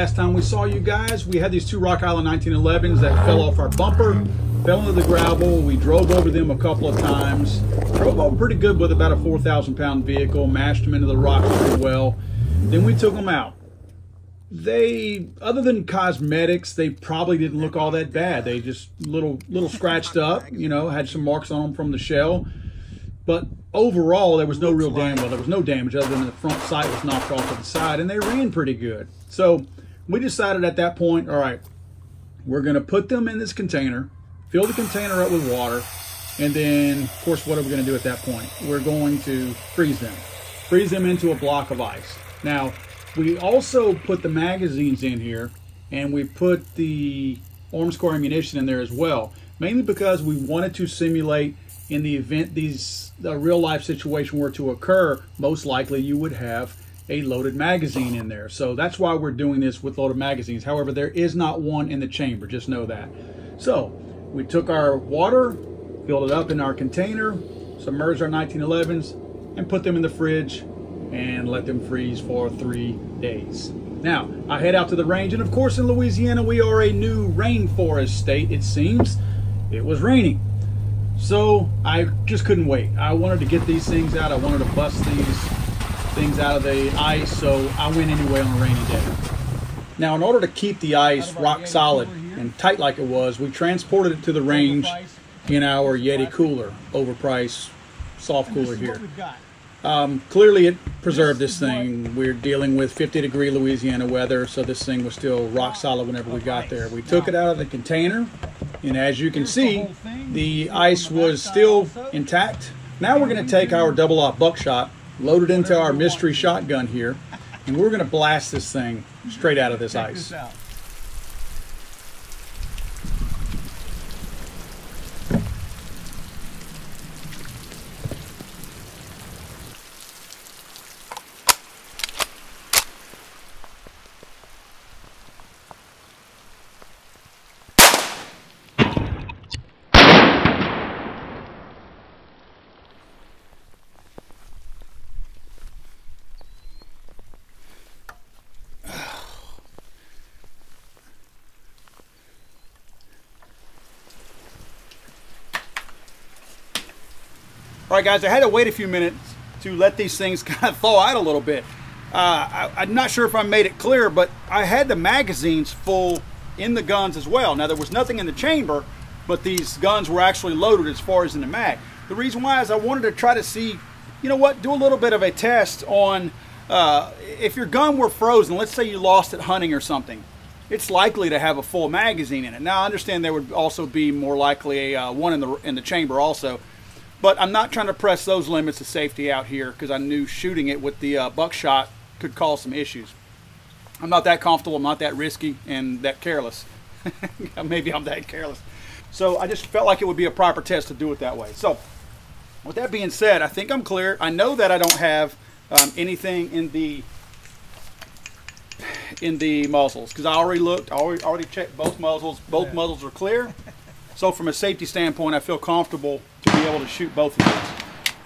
last time we saw you guys, we had these two Rock Island 1911s that fell off our bumper, fell into the gravel. We drove over them a couple of times. Drove over pretty good with about a 4,000-pound vehicle, mashed them into the rocks pretty well. Then we took them out. They, other than cosmetics, they probably didn't look all that bad. They just little scratched up, you know, had some marks on them from the shell. But overall, there was no real damage. Well, there was no damage other than the front sight was knocked off to the side, and they ran pretty good. So we decided at that point, all right, we're going to put them in this container, fill the container up with water, and then, of course, what are we going to do at that point? We're going to freeze them into a block of ice. Now, we also put the magazines in here, and we put the arms core ammunition in there as well, mainly because we wanted to simulate in the event a real life situation were to occur, most likely you would have a loaded magazine in there. So that's why we're doing this with loaded magazines. However, there is not one in the chamber, just know that. So we took our water, filled it up in our container, submerged our 1911s, and put them in the fridge and let them freeze for 3 days. Now, I head out to the range, and of course in Louisiana we are a new rainforest state, it seems. It was raining. So I just couldn't wait. I wanted to get these things out. I wanted to bust these things out of the ice, so I went anyway on a rainy day. Now, in order to keep the ice rock solid and tight like it was, we transported it to the range in our Yeti cooler, overpriced soft cooler here. Clearly it preserved this thing. We're dealing with 50-degree Louisiana weather, so this thing was still rock solid whenever we got there. We took it out of the container, and as you can see, the ice was still intact. Now we're going to take our double-aught buckshot, load it into our mystery shotgun here, and we're going to blast this thing straight out of this ice. All right, guys, I had to wait a few minutes to let these things kind of thaw out a little bit. I'm not sure if I made it clear, but I had the magazines full in the guns as well. Now, there was nothing in the chamber, but these guns were actually loaded as far as in the mag. The reason why is I wanted to try to see, you know what, do a little bit of a test on if your gun were frozen, let's say you lost it hunting or something, it's likely to have a full magazine in it. Now, I understand there would also be more likely a one in the chamber also. But I'm not trying to press those limits of safety out here because I knew shooting it with the buckshot could cause some issues. I'm not that comfortable, I'm not that risky, and that careless. Maybe I'm that careless. So I just felt like it would be a proper test to do it that way. So with that being said, I think I'm clear. I know that I don't have anything in the muzzles because I already looked, I already checked both muzzles. Both muzzles are clear. So from a safety standpoint, I feel comfortable to be able to shoot both of these.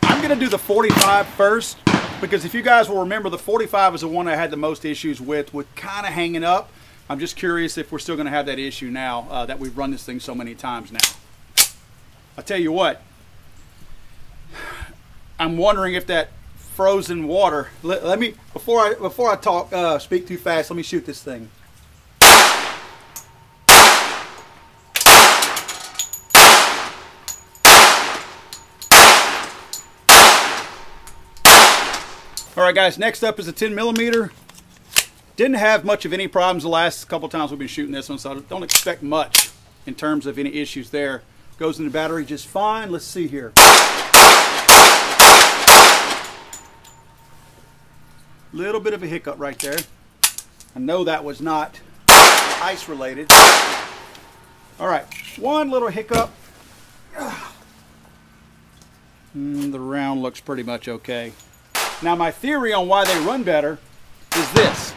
I'm going to do the 45 first because if you guys will remember, the 45 is the one I had the most issues with kind of hanging up. I'm just curious if we're still going to have that issue now that we've run this thing so many times now. I'll tell you what, I'm wondering if that frozen water, let me, before I talk, speak too fast, let me shoot this thing. All right, guys, next up is a 10mm. Didn't have much of any problems the last couple times we've been shooting this one, so I don't expect much in terms of any issues there. Goes in the battery just fine. Let's see here. Little bit of a hiccup right there. I know that was not ice related. All right, one little hiccup. The round looks pretty much okay. Now, my theory on why they run better is this.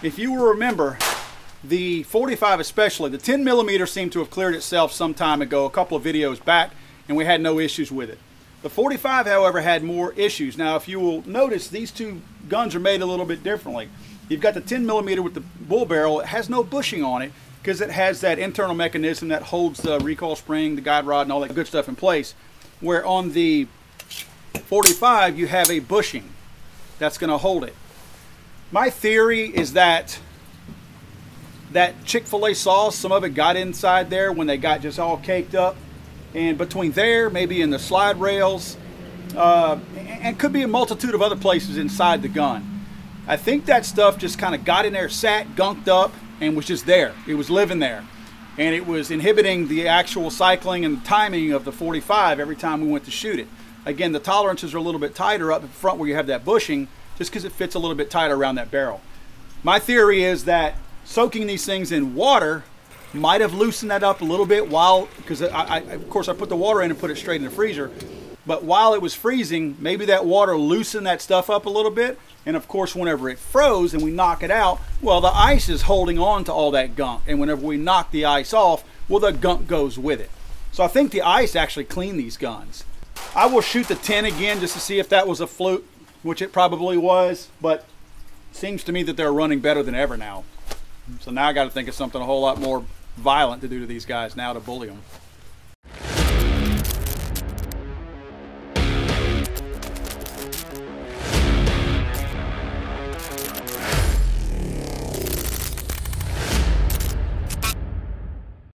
If you will remember, the 45 especially, the 10mm seemed to have cleared itself some time ago, a couple of videos back, and we had no issues with it. The 45, however, had more issues. Now, if you will notice, these two guns are made a little bit differently. You've got the 10mm with the bull barrel. It has no bushing on it because it has that internal mechanism that holds the recoil spring, the guide rod, and all that good stuff in place. Where on the 45, you have a bushing that's going to hold it. My theory is that Chick-fil-A sauce, some of it got inside there when they got just all caked up. And between there, maybe in the slide rails, and could be a multitude of other places inside the gun. I think that stuff just kind of got in there, sat, gunked up, and was just there. It was living there. And it was inhibiting the actual cycling and timing of the 45 every time we went to shoot it. Again, the tolerances are a little bit tighter up in front where you have that bushing, just because it fits a little bit tighter around that barrel. My theory is that soaking these things in water might have loosened that up a little bit because of course I put the water in and put it straight in the freezer. But while it was freezing, maybe that water loosened that stuff up a little bit. And of course, whenever it froze and we knock it out, well, the ice is holding on to all that gunk. And whenever we knock the ice off, well, the gunk goes with it. So I think the ice actually cleaned these guns. I will shoot the 10 again just to see if that was a fluke, which it probably was. But it seems to me that they're running better than ever now. So now I got to think of something a whole lot more violent to do to these guys now to bully them.